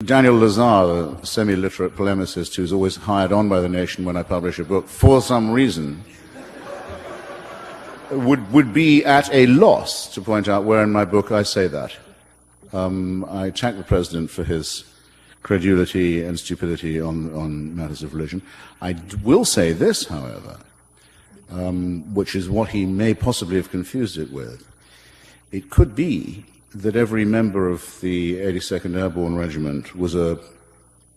Daniel Lazar, the semi-literate polemicist who's always hired on by the nation when I publish a book, for some reason, would be at a loss to point out where in my book I say that. I attack the president for his credulity and stupidity on matters of religion. I will say this, however, which is what he may possibly have confused it with. It could be that every member of the 82nd Airborne Regiment was a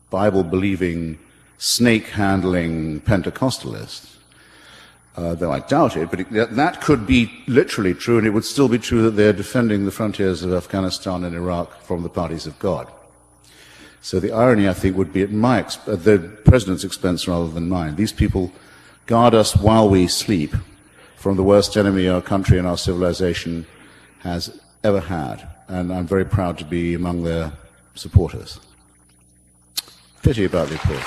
Bible-believing, snake-handling Pentecostalist. Though I doubt it, but that could be literally true, and it would still be true that they're defending the frontiers of Afghanistan and Iraq from the parties of God. So the irony, I think, would be at the president's expense rather than mine. These people guard us while we sleep from the worst enemy our country and our civilization has ever had, and I'm very proud to be among their supporters. Pity about the applause.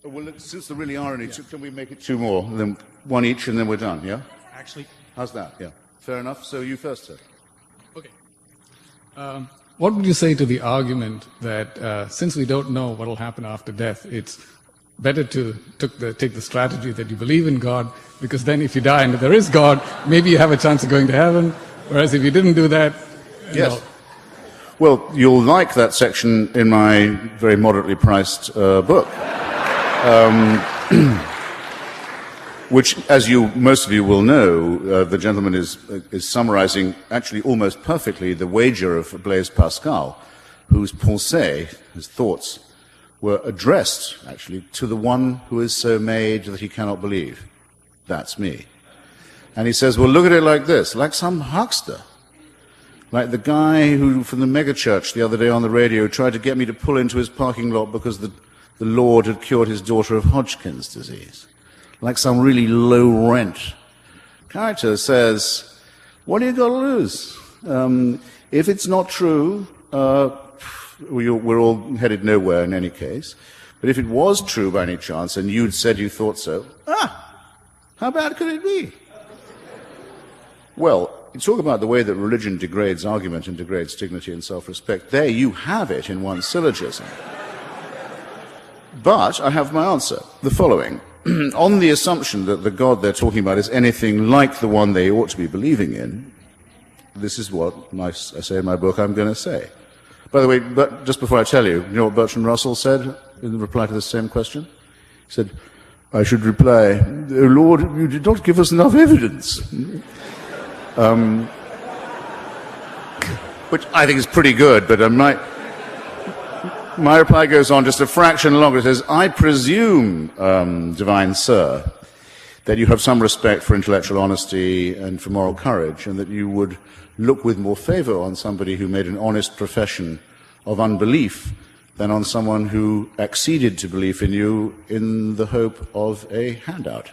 Well, since there really are only two, can we make it two more? And then one each, and then we're done, yeah? Actually. How's that? Yeah. Fair enough. So you first, sir. Okay. What would you say to the argument that since we don't know what will happen after death, it's better to take the strategy that you believe in God, because then if you die and if there is God, maybe you have a chance of going to heaven, whereas if you didn't do that... Yes. Well, you'll like that section in my very moderately priced book. Which, as most of you will know, the gentleman is summarizing actually almost perfectly the wager of Blaise Pascal, whose pensées, his thoughts, were addressed actually to the one who is so made that he cannot believe. That's me. And he says, well, look at it like this, like some huckster. Like the guy who, from the megachurch the other day on the radio, tried to get me to pull into his parking lot because the Lord had cured his daughter of Hodgkin's disease. Like some really low-rent character says, what do you got to lose? If it's not true, we're all headed nowhere in any case. But if it was true by any chance, and you'd said you thought so, how bad could it be? Well, you talk about the way that religion degrades argument and degrades dignity and self-respect. There you have it in one syllogism. But I have my answer, the following. On the assumption that the God they're talking about is anything like the one they ought to be believing in, this is what I say in my book I'm going to say. By the way, but just before I tell you, you know what Bertrand Russell said in reply to the same question? He said, I should reply, oh Lord, you did not give us enough evidence. Which I think is pretty good, but my reply goes on just a fraction longer. It says, I presume, divine sir, that you have some respect for intellectual honesty and for moral courage, and that you would look with more favor on somebody who made an honest profession of unbelief than on someone who acceded to belief in you in the hope of a handout.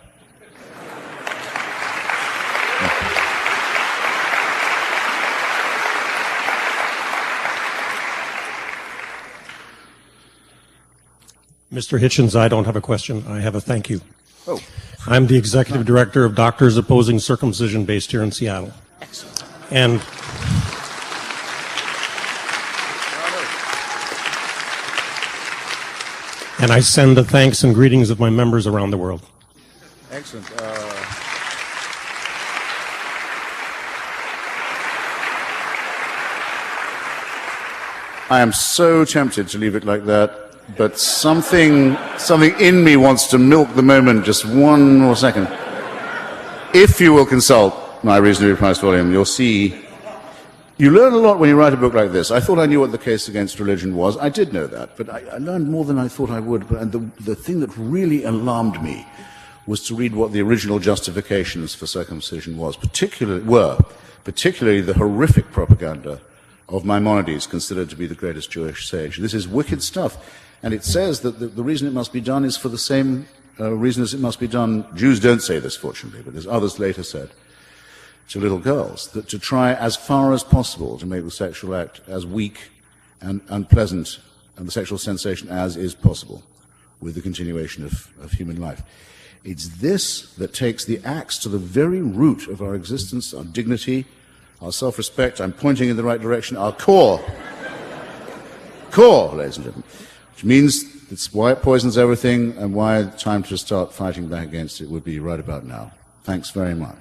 Mr. Hitchens, I don't have a question. I have a thank you. Oh. I'm the executive director of Doctors Opposing Circumcision based here in Seattle. Excellent. And I send the thanks and greetings of my members around the world. Excellent. I am so tempted to leave it like that. But something in me wants to milk the moment just one more second. If you will consult my reasonably priced volume, you'll see you learn a lot when you write a book like this. I thought I knew what the case against religion was. I did know that, but I learned more than I thought I would. And the thing that really alarmed me was to read what the original justifications for circumcision particularly the horrific propaganda of Maimonides, considered to be the greatest Jewish sage. This is wicked stuff. And it says that the reason it must be done is for the same reason as it must be done. Jews don't say this, fortunately, but as others later said, to little girls, that to try as far as possible to make the sexual act as weak and unpleasant and the sexual sensation as is possible, with the continuation of human life. It's this that takes the axe to the very root of our existence, our dignity, our self-respect. I'm pointing in the right direction, our core, ladies and gentlemen, which means it's why it poisons everything and why the time to start fighting back against it would be right about now. Thanks very much.